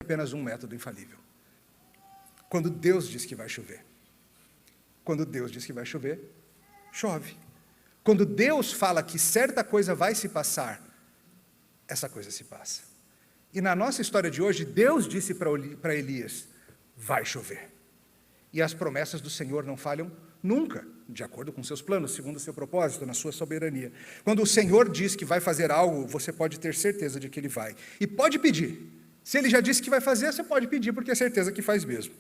apenas um método infalível. Quando Deus diz que vai chover. Quando Deus diz que vai chover, chove. Quando Deus fala que certa coisa vai se passar, essa coisa se passa. E na nossa história de hoje, Deus disse para Elias, vai chover. E as promessas do Senhor não falham nunca, de acordo com seus planos, segundo o seu propósito, na sua soberania. Quando o Senhor diz que vai fazer algo, você pode ter certeza de que Ele vai. E pode pedir. Se Ele já disse que vai fazer, você pode pedir, porque é certeza que faz mesmo.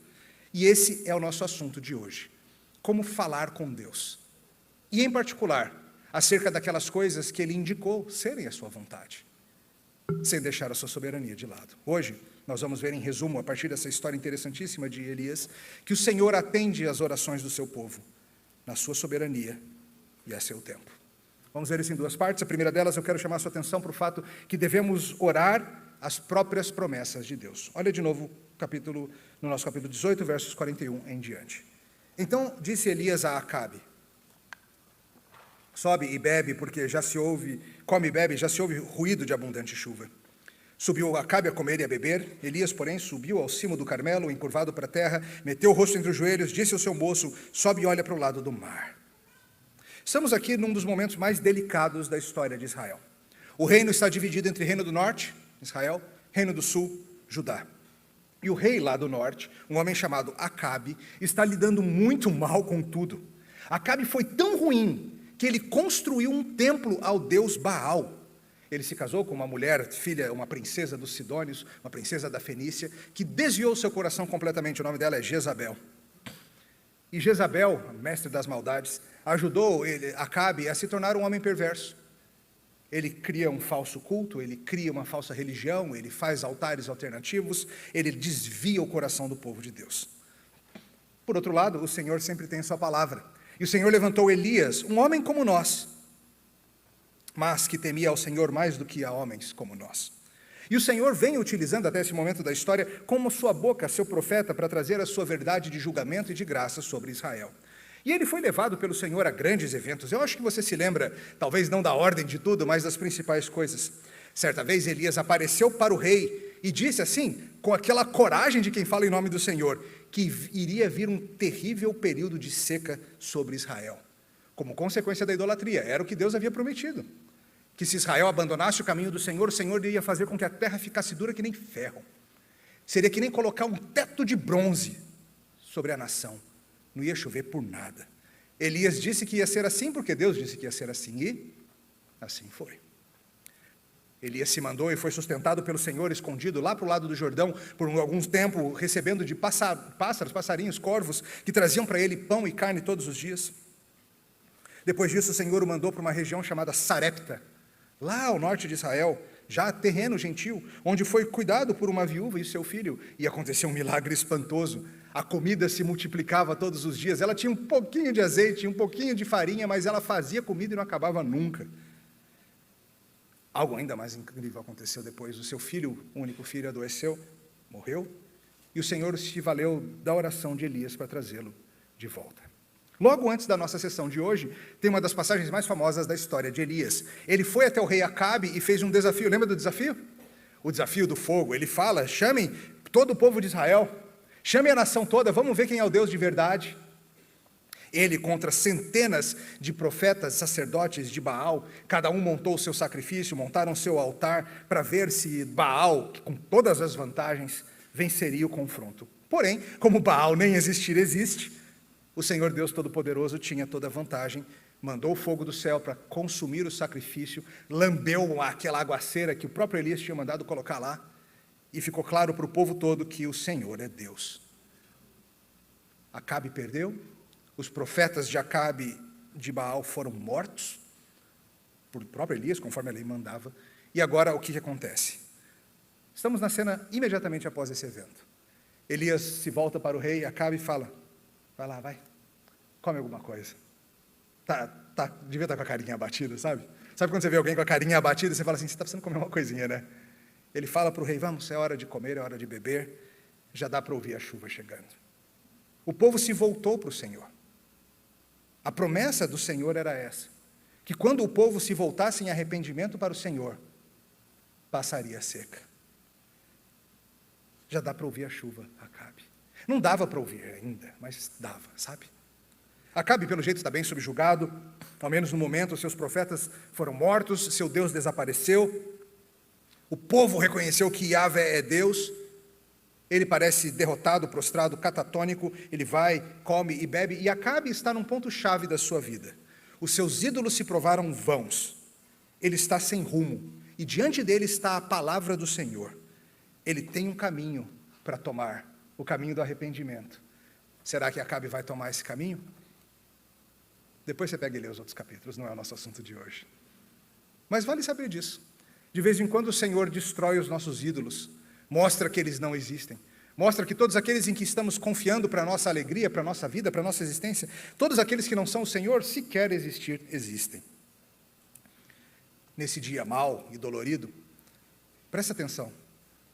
E esse é o nosso assunto de hoje. Como falar com Deus. E em particular, acerca daquelas coisas que Ele indicou serem a sua vontade, sem deixar a sua soberania de lado. Hoje, nós vamos ver em resumo, a partir dessa história interessantíssima de Elias, que o Senhor atende às orações do seu povo, na sua soberania e a seu tempo. Vamos ver isso em duas partes. A primeira delas, eu quero chamar a sua atenção para o fato que devemos orar as próprias promessas de Deus. Olha de novo no nosso capítulo 18, versos 41 em diante. Então disse Elias a Acabe, sobe e bebe, porque já se ouve, come e bebe, já se ouve ruído de abundante chuva. Subiu Acabe a comer e a beber. Elias, porém, subiu ao cimo do Carmelo, encurvado para a terra, meteu o rosto entre os joelhos, disse ao seu moço, sobe e olha para o lado do mar. Estamos aqui num dos momentos mais delicados da história de Israel. O reino está dividido entre Reino do Norte, Israel, Reino do Sul, Judá. E o rei lá do norte, um homem chamado Acabe, está lidando muito mal com tudo. Acabe foi tão ruim que ele construiu um templo ao deus Baal. Ele se casou com uma mulher, filha, uma princesa dos Sidônios, uma princesa da Fenícia, que desviou seu coração completamente. O nome dela é Jezabel. E Jezabel, mestre das maldades, ajudou Acabe a se tornar um homem perverso. Ele cria um falso culto, ele cria uma falsa religião, ele faz altares alternativos, ele desvia o coração do povo de Deus. Por outro lado, o Senhor sempre tem a sua palavra. E o Senhor levantou Elias, um homem como nós, mas que temia ao Senhor mais do que a homens como nós. E o Senhor vem utilizando até esse momento da história como sua boca, seu profeta, para trazer a sua verdade de julgamento e de graça sobre Israel. E ele foi levado pelo Senhor a grandes eventos. Eu acho que você se lembra, talvez não da ordem de tudo, mas das principais coisas. Certa vez Elias apareceu para o rei e disse assim, com aquela coragem de quem fala em nome do Senhor, que iria vir um terrível período de seca sobre Israel, como consequência da idolatria. Era o que Deus havia prometido, que se Israel abandonasse o caminho do Senhor, o Senhor iria fazer com que a terra ficasse dura que nem ferro. Seria que nem colocar um teto de bronze sobre a nação. Não ia chover por nada. Elias disse que ia ser assim, porque Deus disse que ia ser assim, e assim foi. Elias se mandou e foi sustentado pelo Senhor, escondido lá para o lado do Jordão, por alguns tempos, recebendo de pássaros, passarinhos, corvos, que traziam para ele pão e carne todos os dias. Depois disso, o Senhor o mandou para uma região chamada Sarepta, lá ao norte de Israel, já terreno gentil, onde foi cuidado por uma viúva e seu filho, e aconteceu um milagre espantoso. A comida se multiplicava todos os dias, ela tinha um pouquinho de azeite, um pouquinho de farinha, mas ela fazia comida e não acabava nunca. Algo ainda mais incrível aconteceu depois. O seu filho, o único filho, adoeceu, morreu, e o Senhor se valeu da oração de Elias para trazê-lo de volta. Logo antes da nossa sessão de hoje, tem uma das passagens mais famosas da história de Elias. Ele foi até o rei Acabe e fez um desafio. Lembra do desafio? O desafio do fogo. Ele fala, chamem todo o povo de Israel, chame a nação toda, vamos ver quem é o Deus de verdade. Ele, contra centenas de profetas, sacerdotes de Baal, cada um montou o seu sacrifício, montaram o seu altar, para ver se Baal, com todas as vantagens, venceria o confronto. Porém, como Baal nem existir existe, o Senhor Deus Todo-Poderoso tinha toda a vantagem, mandou o fogo do céu para consumir o sacrifício, lambeu aquela aguaceira que o próprio Elias tinha mandado colocar lá, e ficou claro para o povo todo que o Senhor é Deus. Acabe perdeu, os profetas de Acabe de Baal foram mortos, por próprio Elias, conforme a lei mandava, e agora o que acontece? Estamos na cena imediatamente após esse evento. Elias se volta para o rei Acabe e fala, vai lá, vai, come alguma coisa. Devia estar com a carinha abatida, sabe? Sabe quando você vê alguém com a carinha abatida, você fala assim, você está precisando comer uma coisinha, né? Ele fala para o rei, vamos, é hora de comer, é hora de beber, já dá para ouvir a chuva chegando. O povo se voltou para o Senhor. A promessa do Senhor era essa, que quando o povo se voltasse em arrependimento para o Senhor, passaria a seca. Já dá para ouvir a chuva, Acabe. Não dava para ouvir ainda, mas dava, sabe? Acabe, pelo jeito, está bem subjugado, ao menos no momento, os seus profetas foram mortos, seu Deus desapareceu, o povo reconheceu que Yahvé é Deus, ele parece derrotado, prostrado, catatônico, ele vai, come e bebe, e Acabe está num ponto-chave da sua vida. Os seus ídolos se provaram vãos, ele está sem rumo, e diante dele está a palavra do Senhor. Ele tem um caminho para tomar, o caminho do arrependimento. Será que Acabe vai tomar esse caminho? Depois você pega e lê os outros capítulos, não é o nosso assunto de hoje. Mas vale saber disso. De vez em quando o Senhor destrói os nossos ídolos, mostra que eles não existem, mostra que todos aqueles em que estamos confiando para a nossa alegria, para a nossa vida, para a nossa existência, todos aqueles que não são o Senhor, se quer existir, existem. Nesse dia mau e dolorido, presta atenção,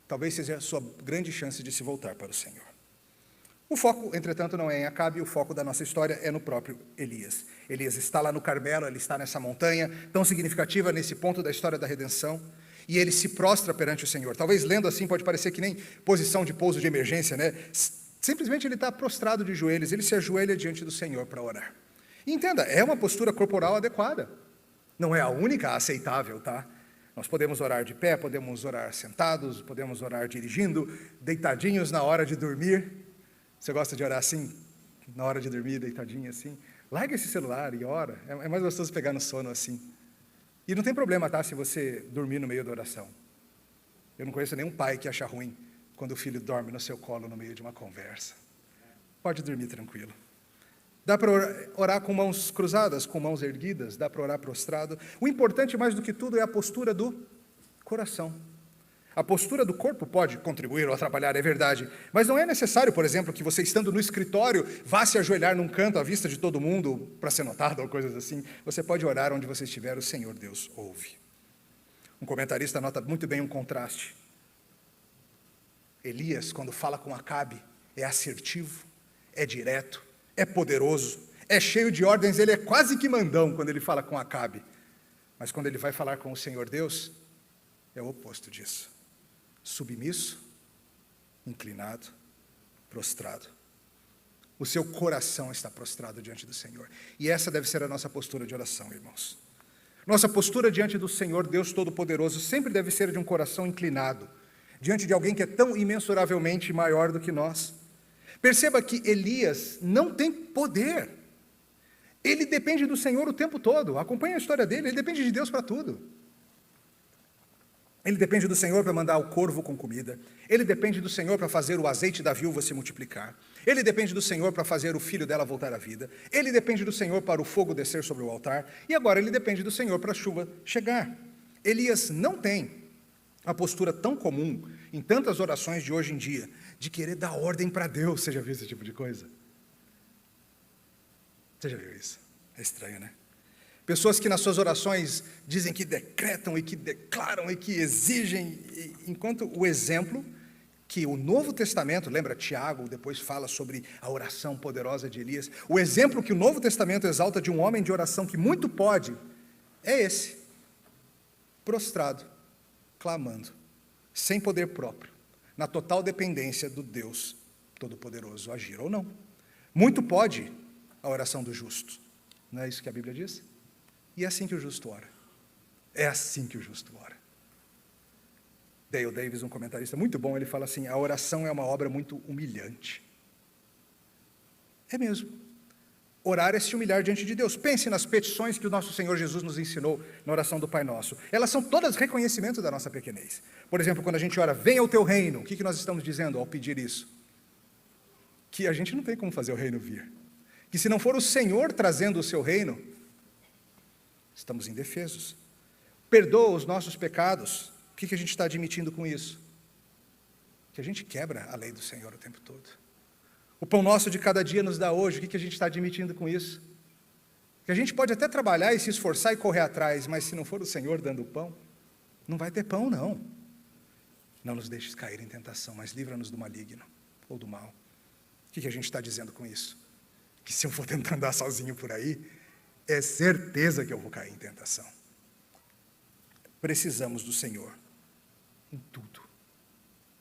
talvez seja a sua grande chance de se voltar para o Senhor. O foco, entretanto, não é em Acabe, o foco da nossa história é no próprio Elias. Elias está lá no Carmelo, ele está nessa montanha, tão significativa nesse ponto da história da redenção, e ele se prostra perante o Senhor. Talvez lendo assim pode parecer que nem posição de pouso de emergência, né? Simplesmente ele está prostrado de joelhos, ele se ajoelha diante do Senhor para orar. E entenda, é uma postura corporal adequada. Não é a única aceitável, tá? Nós podemos orar de pé, podemos orar sentados, podemos orar dirigindo, deitadinhos na hora de dormir. Você gosta de orar assim, na hora de dormir, deitadinho assim? Larga esse celular e ora. É mais gostoso pegar no sono assim. E não tem problema, tá, se você dormir no meio da oração. Eu não conheço nenhum pai que acha ruim quando o filho dorme no seu colo no meio de uma conversa. Pode dormir tranquilo. Dá para orar com mãos cruzadas, com mãos erguidas, dá para orar prostrado. O importante, mais do que tudo, é a postura do coração. A postura do corpo pode contribuir ou atrapalhar, é verdade, mas não é necessário, por exemplo, que você, estando no escritório, vá se ajoelhar num canto à vista de todo mundo para ser notado ou coisas assim. Você pode orar onde você estiver, o Senhor Deus ouve. Um comentarista nota muito bem um contraste. Elias, quando fala com Acabe, é assertivo, é direto, é poderoso, é cheio de ordens, ele é quase que mandão quando ele fala com Acabe. Mas quando ele vai falar com o Senhor Deus, é o oposto disso. Submisso, inclinado, prostrado. O seu coração está prostrado diante do Senhor. E essa deve ser a nossa postura de oração, irmãos. Nossa postura diante do Senhor, Deus Todo-Poderoso, sempre deve ser de um coração inclinado, diante de alguém que é tão imensuravelmente maior do que nós. Perceba que Elias não tem poder. Ele depende do Senhor o tempo todo. Acompanhe a história dele, ele depende de Deus para tudo. Ele depende do Senhor para mandar o corvo com comida. Ele depende do Senhor para fazer o azeite da viúva se multiplicar. Ele depende do Senhor para fazer o filho dela voltar à vida. Ele depende do Senhor para o fogo descer sobre o altar. E agora ele depende do Senhor para a chuva chegar. Elias não tem a postura tão comum em tantas orações de hoje em dia, de querer dar ordem para Deus. Você já viu esse tipo de coisa? Você já viu isso? É estranho, né? Pessoas que nas suas orações dizem que decretam e que declaram e que exigem, enquanto o exemplo que o Novo Testamento, lembra, Tiago depois fala sobre a oração poderosa de Elias, o exemplo que o Novo Testamento exalta de um homem de oração que muito pode, é esse, prostrado, clamando, sem poder próprio, na total dependência do Deus Todo-Poderoso agir ou não. Muito pode a oração do justo, não é isso que a Bíblia diz? E é assim que o justo ora. É assim que o justo ora. Dale Davis, um comentarista muito bom, ele fala assim, a oração é uma obra muito humilhante. É mesmo. Orar é se humilhar diante de Deus. Pense nas petições que o nosso Senhor Jesus nos ensinou na oração do Pai Nosso. Elas são todas reconhecimento da nossa pequenez. Por exemplo, quando a gente ora, venha o teu reino, o que nós estamos dizendo ao pedir isso? Que a gente não tem como fazer o reino vir. Que se não for o Senhor trazendo o seu reino, estamos indefesos. Perdoa os nossos pecados. O que a gente está admitindo com isso? Que a gente quebra a lei do Senhor o tempo todo. O pão nosso de cada dia nos dá hoje. O que a gente está admitindo com isso? Que a gente pode até trabalhar e se esforçar e correr atrás, mas se não for o Senhor dando o pão, não vai ter pão, não. Não nos deixes cair em tentação, mas livra-nos do maligno ou do mal. O que a gente está dizendo com isso? Que se eu for tentar andar sozinho por aí, é certeza que eu vou cair em tentação. Precisamos do Senhor em tudo.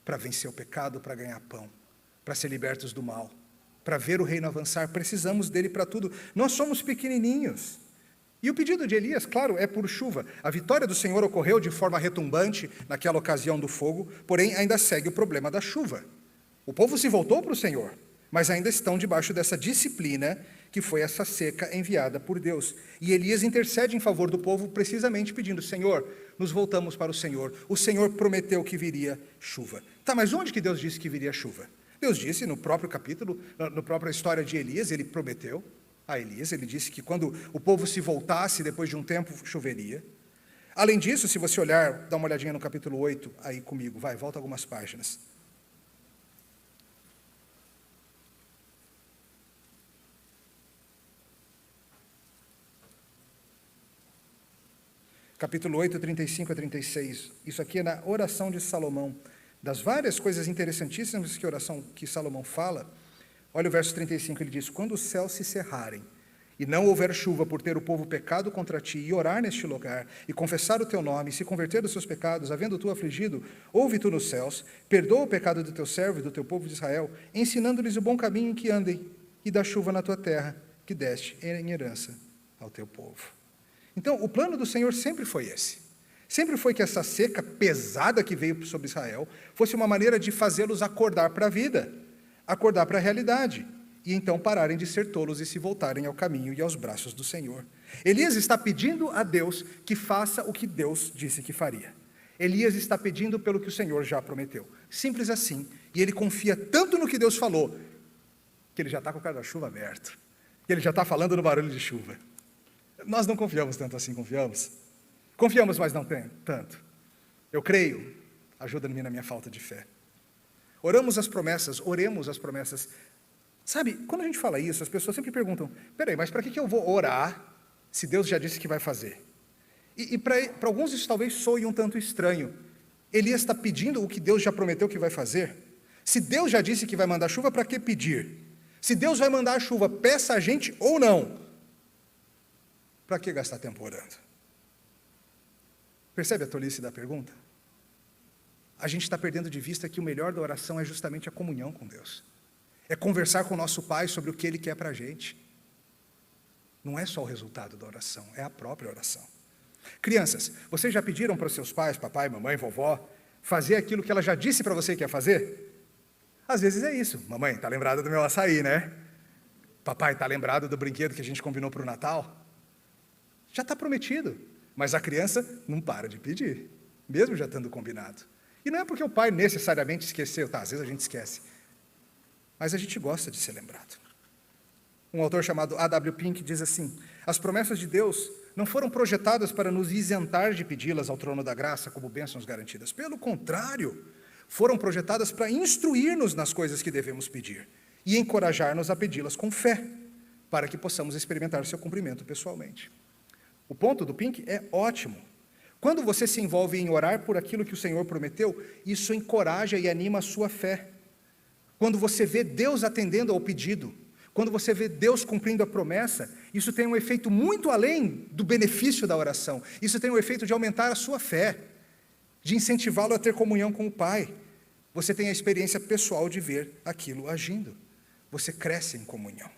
para vencer o pecado, para ganhar pão, para ser libertos do mal, para ver o reino avançar. Precisamos dele para tudo. Nós somos pequenininhos. E o pedido de Elias, claro, é por chuva. A vitória do Senhor ocorreu de forma retumbante naquela ocasião do fogo, porém ainda segue o problema da chuva. O povo se voltou para o Senhor, mas ainda estão debaixo dessa disciplina que foi essa seca enviada por Deus. E Elias intercede em favor do povo precisamente pedindo: Senhor, nos voltamos para o Senhor prometeu que viria chuva. Tá, mas onde que Deus disse que viria chuva? Deus disse no próprio capítulo, na própria história de Elias, ele prometeu a Elias, ele disse que quando o povo se voltasse, depois de um tempo, choveria. Além disso, se você olhar, dá uma olhadinha no capítulo 8, aí comigo, volta algumas páginas. Capítulo 8, 35 a 36. Isso aqui é na oração de Salomão. Das várias coisas interessantíssimas que Salomão fala, olha o verso 35, ele diz: quando os céus se cerrarem, e não houver chuva por ter o povo pecado contra ti, e orar neste lugar, e confessar o teu nome, e se converter dos seus pecados, havendo tu afligido, ouve tu nos céus, perdoa o pecado do teu servo e do teu povo de Israel, ensinando-lhes o bom caminho em que andem, e dá chuva na tua terra, que deste em herança ao teu povo. Então, o plano do Senhor sempre foi esse. Sempre foi que essa seca pesada que veio sobre Israel fosse uma maneira de fazê-los acordar para a vida, acordar para a realidade, e então pararem de ser tolos e se voltarem ao caminho e aos braços do Senhor. Elias está pedindo a Deus que faça o que Deus disse que faria. Elias está pedindo pelo que o Senhor já prometeu. Simples assim. E ele confia tanto no que Deus falou, que ele já está com o guarda-chuva aberto, que ele já está falando no barulho de chuva. Nós não confiamos tanto assim, confiamos? Confiamos, mas não tanto. Eu creio, ajuda-me na minha falta de fé. Oremos as promessas. Sabe, quando a gente fala isso, as pessoas sempre perguntam: peraí, mas para que eu vou orar se Deus já disse que vai fazer? E para alguns isso talvez soe um tanto estranho. Elias está pedindo o que Deus já prometeu que vai fazer? Se Deus já disse que vai mandar chuva, para que pedir? Se Deus vai mandar a chuva, peça a gente ou não. Para que gastar tempo orando? Percebe a tolice da pergunta? A gente está perdendo de vista que o melhor da oração é justamente a comunhão com Deus. É conversar com o nosso Pai sobre o que Ele quer para a gente. Não é só o resultado da oração, é a própria oração. Crianças, vocês já pediram para os seus pais, papai, mamãe, vovó, fazer aquilo que ela já disse para você que ia fazer? Às vezes é isso. Mamãe, está lembrada do meu açaí, né? Papai, está lembrado do brinquedo que a gente combinou para o Natal? Já está prometido, mas a criança não para de pedir, mesmo já estando combinado. E não é porque o pai necessariamente esqueceu, às vezes a gente esquece, mas a gente gosta de ser lembrado. Um autor chamado A.W. Pink diz assim: as promessas de Deus não foram projetadas para nos isentar de pedi-las ao trono da graça como bênçãos garantidas. Pelo contrário, foram projetadas para instruir-nos nas coisas que devemos pedir e encorajar-nos a pedi-las com fé, para que possamos experimentar seu cumprimento pessoalmente. O ponto do Pink é ótimo. Quando você se envolve em orar por aquilo que o Senhor prometeu, isso encoraja e anima a sua fé. Quando você vê Deus atendendo ao pedido, quando você vê Deus cumprindo a promessa, isso tem um efeito muito além do benefício da oração. Isso tem um efeito de aumentar a sua fé, de incentivá-lo a ter comunhão com o Pai. Você tem a experiência pessoal de ver aquilo agindo. Você cresce em comunhão.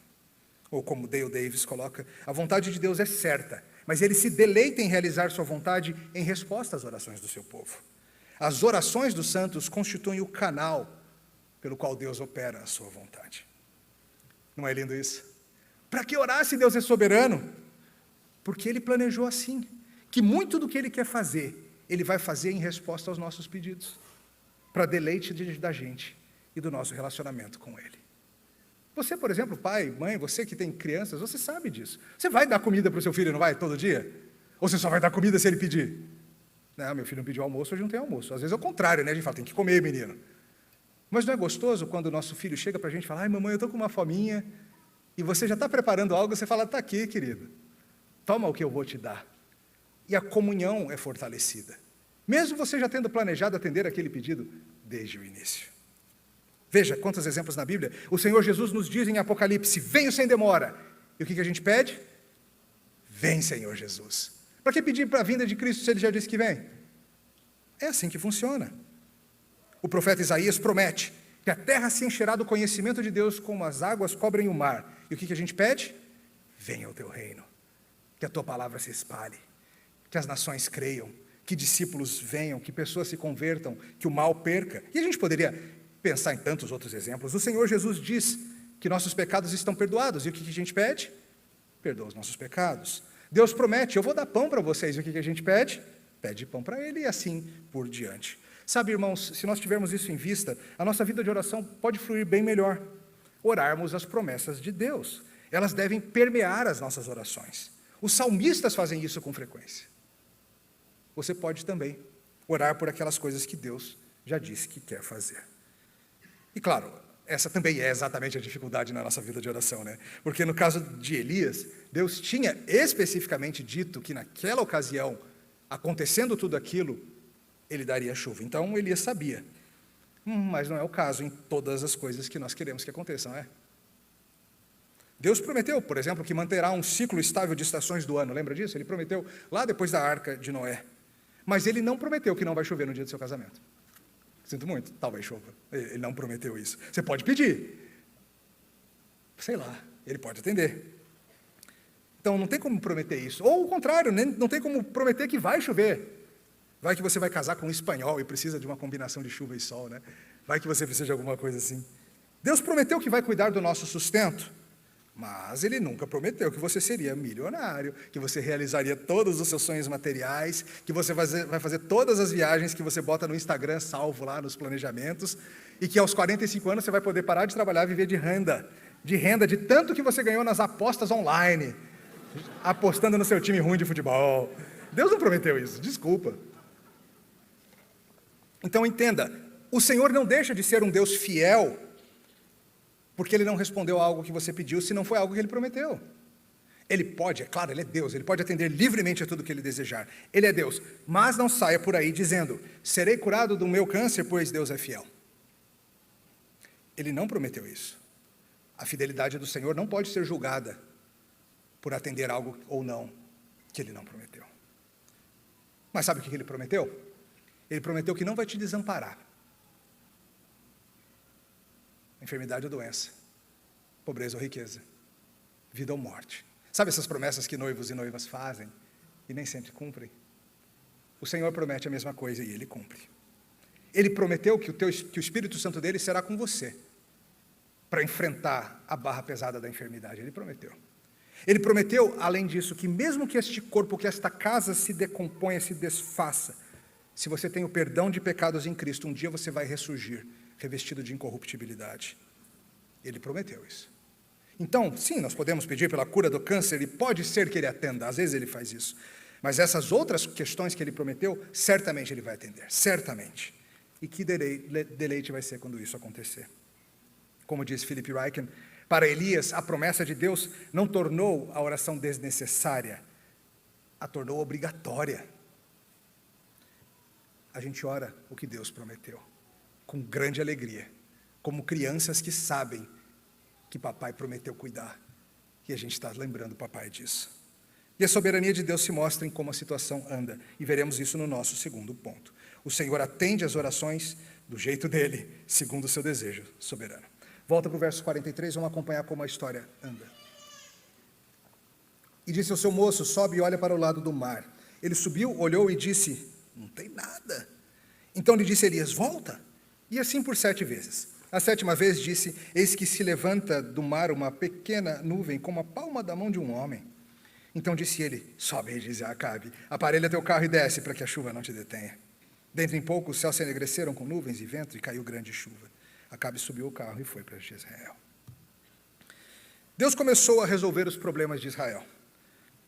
Ou como Dale Davis coloca, a vontade de Deus é certa, mas Ele se deleita em realizar sua vontade em resposta às orações do seu povo. As orações dos santos constituem o canal pelo qual Deus opera a sua vontade. Não é lindo isso? Para que orar se Deus é soberano? Porque Ele planejou assim, que muito do que Ele quer fazer, Ele vai fazer em resposta aos nossos pedidos, para deleite da gente e do nosso relacionamento com Ele. Você, por exemplo, pai, mãe, você que tem crianças, você sabe disso. Você vai dar comida para o seu filho, não vai, todo dia? Ou você só vai dar comida se ele pedir? Não, meu filho não pediu almoço, hoje não tem almoço. Às vezes é o contrário, né? A gente fala, tem que comer, menino. Mas não é gostoso quando o nosso filho chega para a gente e fala: ai, mamãe, eu estou com uma fominha, e você já está preparando algo, você fala: está aqui, querido, toma o que eu vou te dar. E a comunhão é fortalecida, mesmo você já tendo planejado atender aquele pedido desde o início. Veja quantos exemplos na Bíblia. O Senhor Jesus nos diz em Apocalipse: venho sem demora. E o que a gente pede? Vem, Senhor Jesus. Para que pedir para a vinda de Cristo se Ele já disse que vem? É assim que funciona. O profeta Isaías promete que a terra se encherá do conhecimento de Deus como as águas cobrem o mar. E o que a gente pede? Venha o teu reino, que a tua palavra se espalhe, que as nações creiam, que discípulos venham, que pessoas se convertam, que o mal perca. E a gente poderia pensar em tantos outros exemplos. O Senhor Jesus diz que nossos pecados estão perdoados. E o que a gente pede? Perdoa os nossos pecados. Deus promete, eu vou dar pão para vocês. E o que a gente pede? Pede pão para Ele e assim por diante. Sabe, irmãos, se nós tivermos isso em vista, a nossa vida de oração pode fluir bem melhor. Orarmos as promessas de Deus. Elas devem permear as nossas orações. Os salmistas fazem isso com frequência. Você pode também orar por aquelas coisas que Deus já disse que quer fazer. E claro, essa também é exatamente a dificuldade na nossa vida de oração, né? Porque no caso de Elias, Deus tinha especificamente dito que naquela ocasião, acontecendo tudo aquilo, ele daria chuva. Então Elias sabia. Mas não é o caso em todas as coisas que nós queremos que aconteçam, é? Deus prometeu, por exemplo, que manterá um ciclo estável de estações do ano. Lembra disso? Ele prometeu lá depois da arca de Noé. Mas ele não prometeu que não vai chover no dia do seu casamento. Sinto muito, talvez chova. Ele não prometeu isso. Você pode pedir. Sei lá, ele pode atender. Então não tem como prometer isso. Ou o contrário, não tem como prometer que vai chover. Vai que você vai casar com um espanhol e precisa de uma combinação de chuva e sol, né? Vai que você precisa de alguma coisa assim. Deus prometeu que vai cuidar do nosso sustento. Mas Ele nunca prometeu que você seria milionário, que você realizaria todos os seus sonhos materiais, que você vai fazer todas as viagens que você bota no Instagram, salvo lá nos planejamentos, e que aos 45 anos você vai poder parar de trabalhar e viver de renda de tanto que você ganhou nas apostas online, apostando no seu time ruim de futebol. Deus não prometeu isso, desculpa. Então entenda, o Senhor não deixa de ser um Deus fiel, porque Ele não respondeu a algo que você pediu, se não foi algo que Ele prometeu. Ele pode, é claro, Ele é Deus, Ele pode atender livremente a tudo que Ele desejar. Ele é Deus, mas não saia por aí dizendo, serei curado do meu câncer, pois Deus é fiel. Ele não prometeu isso. A fidelidade do Senhor não pode ser julgada por atender algo ou não que Ele não prometeu. Mas sabe o que Ele prometeu? Ele prometeu que não vai te desamparar. Enfermidade ou doença, pobreza ou riqueza, vida ou morte. Sabe essas promessas que noivos e noivas fazem e nem sempre cumprem? O Senhor promete a mesma coisa e Ele cumpre. Ele prometeu que o Espírito Santo dele será com você para enfrentar a barra pesada da enfermidade. Ele prometeu. Ele prometeu, além disso, que mesmo que este corpo, que esta casa se decomponha, se desfaça, se você tem o perdão de pecados em Cristo, um dia você vai ressurgir, revestido de incorruptibilidade. Ele prometeu isso. Então, sim, nós podemos pedir pela cura do câncer, e pode ser que Ele atenda, às vezes Ele faz isso. Mas essas outras questões que Ele prometeu, certamente Ele vai atender, certamente. E que deleite vai ser quando isso acontecer. Como diz Philip Ryken, para Elias, a promessa de Deus não tornou a oração desnecessária, a tornou obrigatória. A gente ora o que Deus prometeu, com grande alegria, como crianças que sabem que papai prometeu cuidar, e a gente está lembrando o papai disso. E a soberania de Deus se mostra em como a situação anda, e veremos isso no nosso segundo ponto. O Senhor atende às orações do jeito dele, segundo o seu desejo soberano. Volta para o verso 43, vamos acompanhar como a história anda. E disse ao seu moço, sobe e olha para o lado do mar. Ele subiu, olhou e disse, não tem nada. Então lhe disse Elias, volta. E assim por 7 vezes. A 7ª vez disse, eis que se levanta do mar uma pequena nuvem, como a palma da mão de um homem. Então disse ele, sobe, e disse a Acabe, aparelha teu carro e desce, para que a chuva não te detenha. Dentro em pouco os céus se enegreceram com nuvens e vento, e caiu grande chuva. Acabe subiu o carro e foi para Jezreel. Deus começou a resolver os problemas de Israel.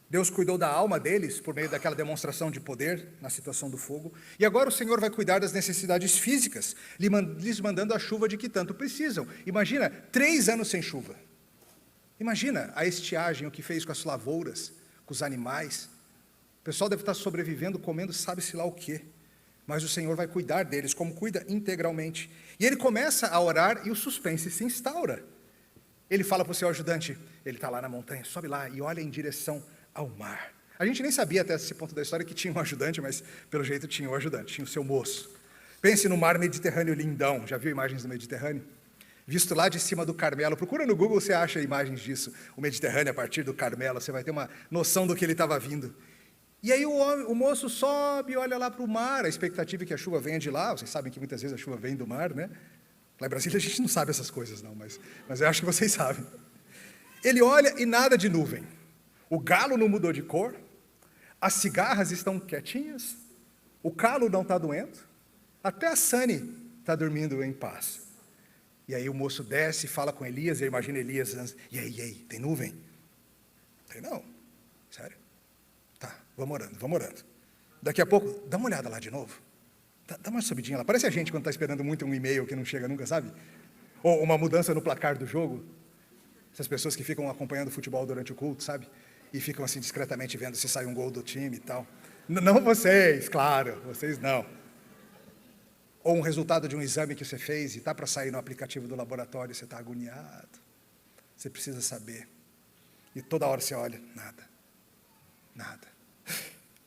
Deus cuidou da alma deles por meio daquela demonstração de poder na situação do fogo. E agora o Senhor vai cuidar das necessidades físicas, lhes mandando a chuva de que tanto precisam. Imagina, 3 anos sem chuva. Imagina a estiagem, o que fez com as lavouras, com os animais. O pessoal deve estar sobrevivendo, comendo sabe-se lá o quê. Mas o Senhor vai cuidar deles, como cuida integralmente. E ele começa a orar e o suspense se instaura. Ele fala para o seu ajudante, ele está lá na montanha, sobe lá e olha em direção ao mar. A gente nem sabia até esse ponto da história que tinha um ajudante, mas pelo jeito tinha um ajudante, tinha o seu moço. Pense no mar Mediterrâneo lindão. Já viu imagens do Mediterrâneo? Visto lá de cima do Carmelo. Procura no Google, você acha imagens disso. O Mediterrâneo a partir do Carmelo. Você vai ter uma noção do que ele estava vindo. E aí o moço sobe e olha lá para o mar. A expectativa é que a chuva venha de lá. Vocês sabem que muitas vezes a chuva vem do mar, né? Lá em Brasília a gente não sabe essas coisas não, mas eu acho que vocês sabem. Ele olha e nada de nuvem. O galo não mudou de cor. As cigarras estão quietinhas. O calo não está doendo. Até a Sani está dormindo em paz. E aí o moço desce e fala com Elias, e imagina Elias, e aí, tem nuvem? Tem não, sério? Tá, vamos orando. Daqui a pouco, dá uma olhada lá de novo. Dá uma subidinha lá, parece a gente quando está esperando muito um e-mail que não chega nunca, sabe? Ou uma mudança no placar do jogo. Essas pessoas que ficam acompanhando o futebol durante o culto, sabe? E ficam assim discretamente vendo se sai um gol do time e tal. Não vocês, claro, vocês não. Ou um resultado de um exame que você fez e está para sair no aplicativo do laboratório, você está agoniado. Você precisa saber. E toda hora você olha, nada.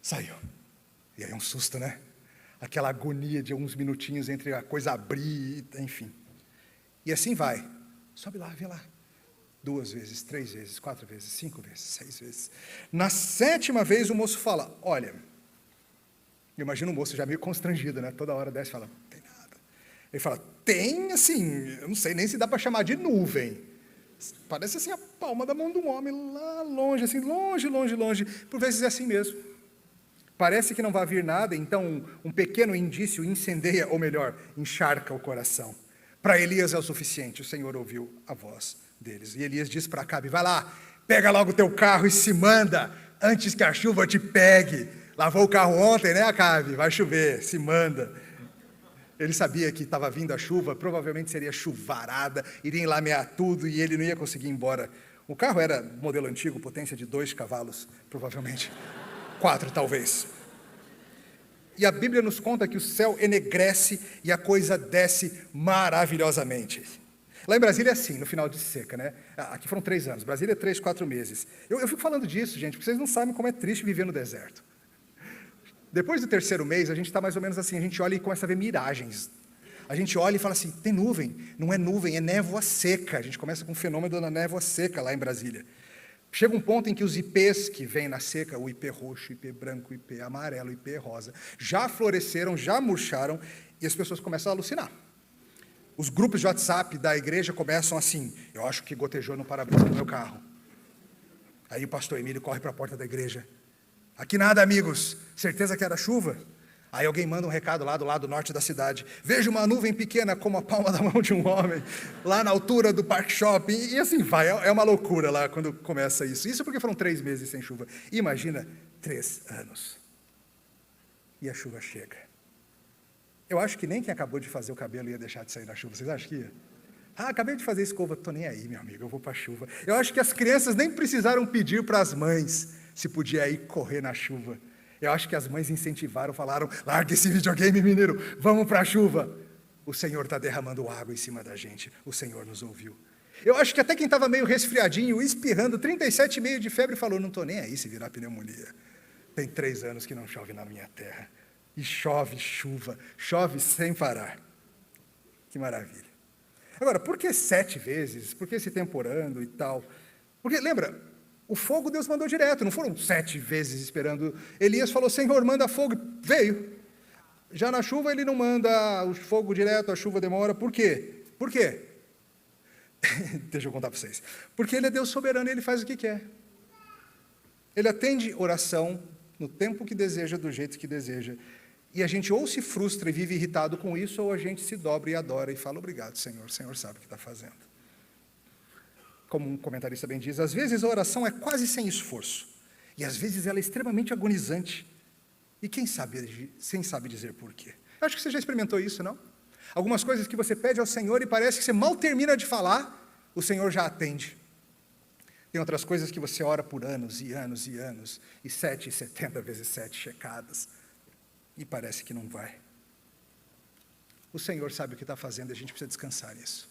Saiu. E aí é um susto, né? Aquela agonia de uns minutinhos entre a coisa abrir, enfim. E assim vai. Sobe lá, vê lá. 2 vezes, 3 vezes, 4 vezes, 5 vezes, 6 vezes. Na 7ª vez o moço fala, olha... Eu imagino o moço já meio constrangido, né? Toda hora desce e fala, não tem nada. Ele fala, tem, assim, eu não sei nem se dá para chamar de nuvem. Parece assim a palma da mão de um homem lá longe, assim, longe. Por vezes é assim mesmo. Parece que não vai vir nada, então um pequeno indício incendeia, ou melhor, encharca o coração. Para Elias é o suficiente, o Senhor ouviu a voz deles. E Elias diz para Acabe, vai lá, pega logo o teu carro e se manda, antes que a chuva te pegue. Lavou o carro ontem, né, Acabe? Vai chover, se manda. Ele sabia que estava vindo a chuva, provavelmente seria chuvarada, iria enlamear tudo e ele não ia conseguir ir embora. O carro era modelo antigo, potência de 2 cavalos, provavelmente. 4, talvez. E a Bíblia nos conta que o céu enegrece e a coisa desce maravilhosamente. Lá em Brasília é assim, no final de seca, né? Aqui foram 3 anos, Brasília é 3, 4 meses. Eu fico falando disso, gente, porque vocês não sabem como é triste viver no deserto. Depois do 3º mês, a gente está mais ou menos assim, a gente olha e começa a ver miragens. A gente olha e fala assim, tem nuvem. Não é nuvem, é névoa seca. A gente começa com o fenômeno da névoa seca lá em Brasília. Chega um ponto em que os ipês que vêm na seca, o ipê roxo, o ipê branco, o ipê amarelo, o ipê rosa, já floresceram, já murcharam, e as pessoas começam a alucinar. Os grupos de WhatsApp da igreja começam assim, eu acho que gotejou no para-brisa do meu carro. Aí o pastor Emílio corre para a porta da igreja. Aqui nada, amigos, certeza que era chuva? Aí alguém manda um recado lá do lado norte da cidade. Vejo uma nuvem pequena como a palma da mão de um homem, lá na altura do Park Shopping, e assim vai, é uma loucura lá quando começa isso. Isso porque foram 3 meses sem chuva. Imagina, 3 anos. E a chuva chega. Eu acho que nem quem acabou de fazer o cabelo ia deixar de sair da chuva, vocês acham que ia? Acabei de fazer escova, estou nem aí, meu amigo, eu vou para a chuva. Eu acho que as crianças nem precisaram pedir para as mães se podia ir correr na chuva. Eu acho que as mães incentivaram, falaram, larga esse videogame, menino, vamos para a chuva. O Senhor está derramando água em cima da gente, o Senhor nos ouviu. Eu acho que até quem estava meio resfriadinho, espirrando, 37,5 de febre, falou, não estou nem aí se virar pneumonia. Tem 3 anos que não chove na minha terra. E chove chuva, chove sem parar. Que maravilha. Agora, por que 7 vezes? Por que esse temporando e tal? Porque, lembra, o fogo Deus mandou direto, não foram 7 vezes esperando. Elias falou, Senhor, manda fogo, veio. Já na chuva ele não manda o fogo direto, a chuva demora, por quê? Por quê? Deixa eu contar para vocês. Porque ele é Deus soberano e ele faz o que quer. Ele atende oração no tempo que deseja, do jeito que deseja. E a gente ou se frustra e vive irritado com isso, ou a gente se dobra e adora e fala, obrigado, Senhor, o Senhor sabe o que está fazendo. Como um comentarista bem diz, às vezes a oração é quase sem esforço, e às vezes ela é extremamente agonizante, e quem sabe dizer por quê? Eu acho que você já experimentou isso, não? Algumas coisas que você pede ao Senhor e parece que você mal termina de falar, o Senhor já atende. Tem outras coisas que você ora por anos e anos e anos, e 7, 70 vezes 7 checadas, e parece que não vai. O Senhor sabe o que está fazendo e a gente precisa descansar nisso.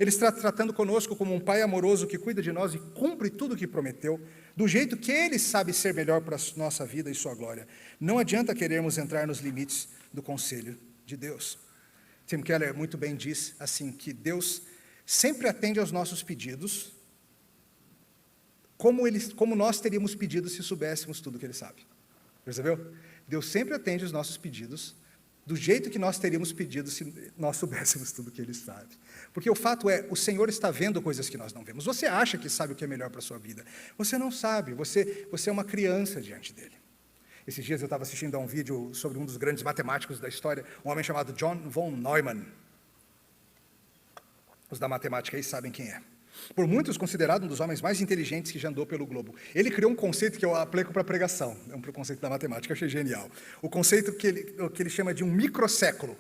Ele está tratando conosco como um pai amoroso que cuida de nós e cumpre tudo o que prometeu, do jeito que Ele sabe ser melhor para a nossa vida e sua glória. Não adianta querermos entrar nos limites do conselho de Deus. Tim Keller muito bem diz assim, que Deus sempre atende aos nossos pedidos, como nós teríamos pedido se soubéssemos tudo que Ele sabe. Percebeu? Deus sempre atende os nossos pedidos do jeito que nós teríamos pedido se nós soubéssemos tudo que Ele sabe. Porque o fato é, o Senhor está vendo coisas que nós não vemos. Você acha que sabe o que é melhor para a sua vida. Você não sabe, você é uma criança diante dEle. Esses dias eu estava assistindo a um vídeo sobre um dos grandes matemáticos da história, um homem chamado John von Neumann. Os da matemática aí sabem quem é. Por muitos considerado um dos homens mais inteligentes que já andou pelo globo. Ele criou um conceito que eu aplico para a pregação, é um conceito da matemática, eu achei genial. O conceito que ele chama de um microséculo.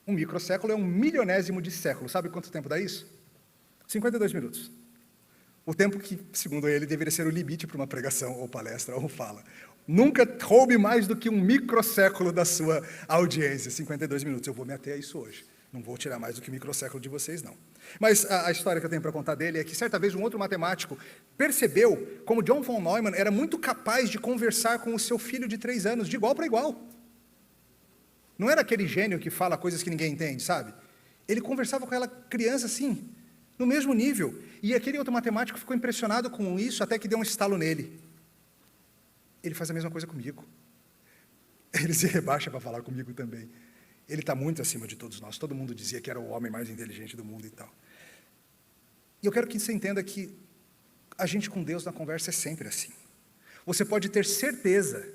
Um microséculo é 1/1000º de século. Sabe quanto tempo dá isso? 52 minutos. O tempo que, segundo ele, deveria ser o limite para uma pregação, ou palestra, ou fala. Nunca roube mais do que um microséculo da sua audiência, 52 minutos. Eu vou me ater a isso hoje. Não vou tirar mais do que o microséculo de vocês, não. Mas a história que eu tenho para contar dele é que, certa vez, um outro matemático percebeu como John von Neumann era muito capaz de conversar com o seu filho de 3 anos, de igual para igual. Não era aquele gênio que fala coisas que ninguém entende, sabe? Ele conversava com aquela criança assim, no mesmo nível. E aquele outro matemático ficou impressionado com isso, até que deu um estalo nele. Ele faz a mesma coisa comigo. Ele se rebaixa para falar comigo também. Ele está muito acima de todos nós. Todo mundo dizia que era o homem mais inteligente do mundo e tal. E eu quero que você entenda que a gente com Deus na conversa é sempre assim. Você pode ter certeza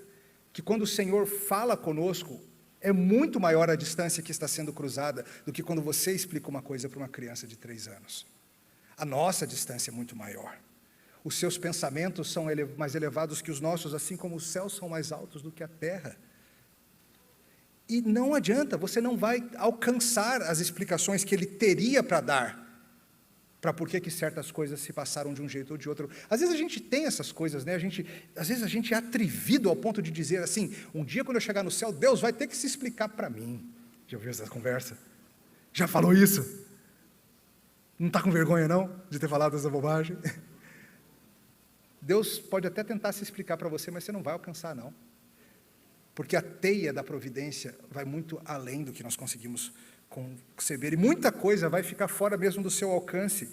que quando o Senhor fala conosco, é muito maior a distância que está sendo cruzada do que quando você explica uma coisa para uma criança de 3 anos. A nossa distância é muito maior. Os seus pensamentos são mais elevados que os nossos, assim como os céus são mais altos do que a terra. E não adianta, você não vai alcançar as explicações que Ele teria para dar, para por que certas coisas se passaram de um jeito ou de outro. Às vezes a gente tem essas coisas, né? Às vezes a gente é atrevido ao ponto de dizer assim, um dia quando eu chegar no céu, Deus vai ter que se explicar para mim. Já ouviu essa conversa? Já falou isso? Não está com vergonha não, de ter falado essa bobagem? Deus pode até tentar se explicar para você, mas você não vai alcançar não. Porque a teia da providência vai muito além do que nós conseguimos conceber. E muita coisa vai ficar fora mesmo do seu alcance,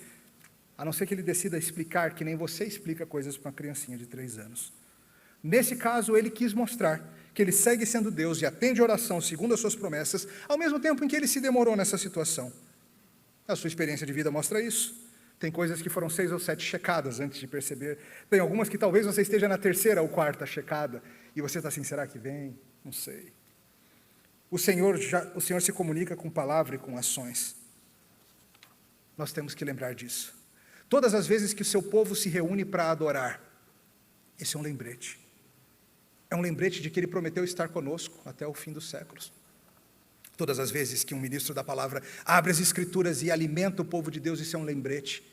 a não ser que Ele decida explicar, que nem você explica coisas para uma criancinha de 3 anos. Nesse caso, Ele quis mostrar que Ele segue sendo Deus e atende a oração segundo as suas promessas, ao mesmo tempo em que Ele se demorou nessa situação. A sua experiência de vida mostra isso. Tem coisas que foram 6 ou 7 checadas antes de perceber. Tem algumas que talvez você esteja na 3ª ou 4ª checada, e você está assim, será que vem? Não sei. O Senhor se comunica com palavra e com ações. Nós temos que lembrar disso. Todas as vezes que o seu povo se reúne para adorar, esse é um lembrete. É um lembrete de que Ele prometeu estar conosco até o fim dos séculos. Todas as vezes que um ministro da palavra abre as Escrituras e alimenta o povo de Deus, isso é um lembrete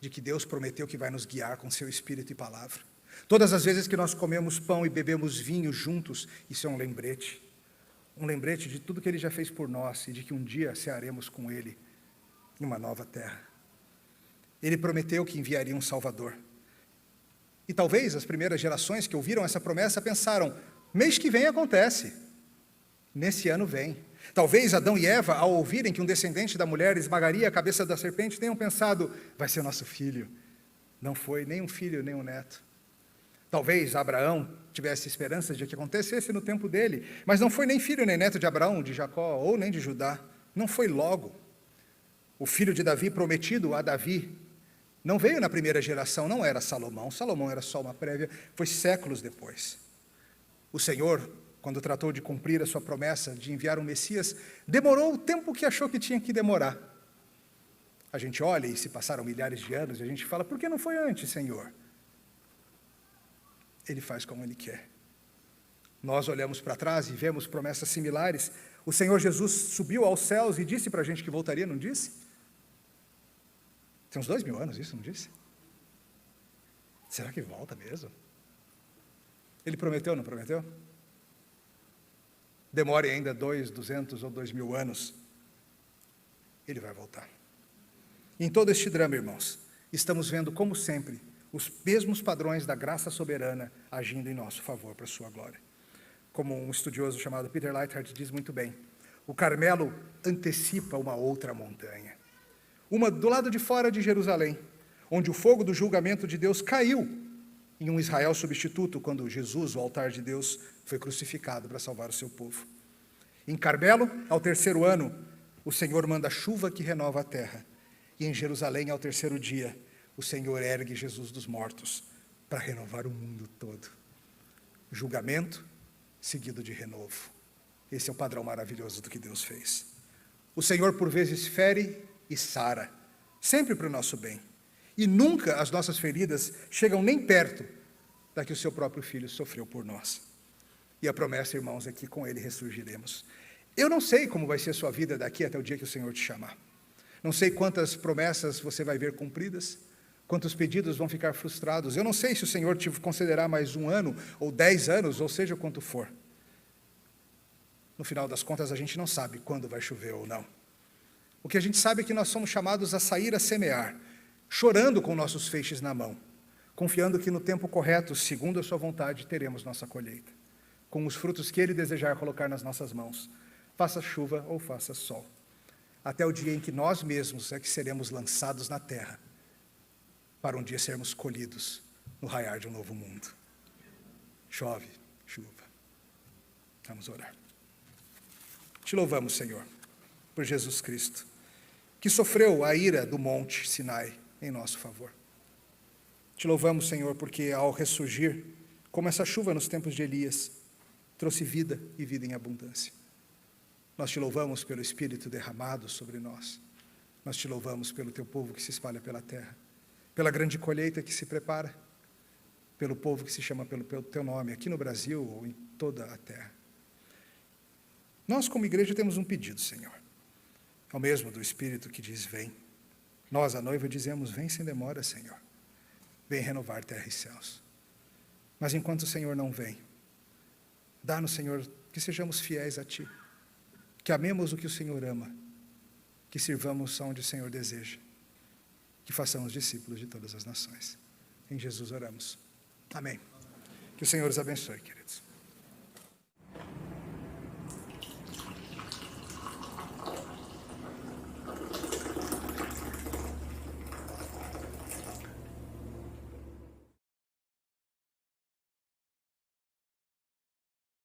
de que Deus prometeu que vai nos guiar com seu Espírito e palavra. Todas as vezes que nós comemos pão e bebemos vinho juntos, isso é um lembrete. Um lembrete de tudo que Ele já fez por nós e de que um dia cearemos com Ele em uma nova terra. Ele prometeu que enviaria um Salvador. E talvez as primeiras gerações que ouviram essa promessa pensaram, mês que vem acontece, nesse ano vem. Talvez Adão e Eva, ao ouvirem que um descendente da mulher esmagaria a cabeça da serpente, tenham pensado, vai ser nosso filho. Não foi nem um filho, nem um neto. Talvez Abraão tivesse esperança de que acontecesse no tempo dele, mas não foi nem filho nem neto de Abraão, de Jacó ou nem de Judá. Não foi logo. O filho de Davi prometido a Davi não veio na primeira geração, não era Salomão. Salomão era só uma prévia, foi séculos depois. O Senhor, quando tratou de cumprir a sua promessa de enviar um Messias, demorou o tempo que achou que tinha que demorar. A gente olha e se passaram milhares de anos e a gente fala, por que não foi antes, Senhor? Ele faz como Ele quer. Nós olhamos para trás e vemos promessas similares. O Senhor Jesus subiu aos céus e disse para a gente que voltaria, não disse? Tem uns 2000 anos isso, não disse? Será que volta mesmo? Ele prometeu, não prometeu? Demore ainda 200 ou 2000 anos, Ele vai voltar. Em todo este drama, irmãos, estamos vendo, como sempre, os mesmos padrões da graça soberana agindo em nosso favor, para a sua glória. Como um estudioso chamado Peter Leithart diz muito bem, o Carmelo antecipa uma outra montanha. Uma do lado de fora de Jerusalém, onde o fogo do julgamento de Deus caiu em um Israel substituto, quando Jesus, o altar de Deus, foi crucificado para salvar o seu povo. Em Carmelo, ao 3º ano, o Senhor manda chuva que renova a terra. E em Jerusalém, ao 3º dia, o Senhor ergue Jesus dos mortos para renovar o mundo todo. Julgamento seguido de renovo. Esse é o padrão maravilhoso do que Deus fez. O Senhor, por vezes, fere e sara, sempre para o nosso bem. E nunca as nossas feridas chegam nem perto da que o seu próprio Filho sofreu por nós. E a promessa, irmãos, é que com Ele ressurgiremos. Eu não sei como vai ser a sua vida daqui até o dia que o Senhor te chamar. Não sei quantas promessas você vai ver cumpridas, quantos pedidos vão ficar frustrados. Eu não sei se o Senhor te concederá mais 1 ano, ou 10 anos, ou seja, quanto for. No final das contas, a gente não sabe quando vai chover ou não. O que a gente sabe é que nós somos chamados a sair a semear, chorando com nossos feixes na mão, confiando que no tempo correto, segundo a sua vontade, teremos nossa colheita, com os frutos que Ele desejar colocar nas nossas mãos, faça chuva ou faça sol, até o dia em que nós mesmos é que seremos lançados na terra, para um dia sermos colhidos no raiar de um novo mundo. Chove, chuva. Vamos orar. Te louvamos, Senhor, por Jesus Cristo, que sofreu a ira do monte Sinai em nosso favor. Te louvamos, Senhor, porque ao ressurgir, como essa chuva nos tempos de Elias, trouxe vida e vida em abundância. Nós te louvamos pelo Espírito derramado sobre nós. Nós te louvamos pelo teu povo que se espalha pela terra, pela grande colheita que se prepara, pelo povo que se chama pelo teu nome, aqui no Brasil ou em toda a terra. Nós, como igreja, temos um pedido, Senhor. É o mesmo do Espírito que diz, vem. Nós, a noiva, dizemos, vem sem demora, Senhor. Vem renovar terra e céus. Mas enquanto o Senhor não vem, dá-nos, Senhor, que sejamos fiéis a Ti, que amemos o que o Senhor ama, que sirvamos onde o Senhor deseja, que façamos discípulos de todas as nações. Em Jesus oramos. Amém. Que o Senhor os abençoe, queridos.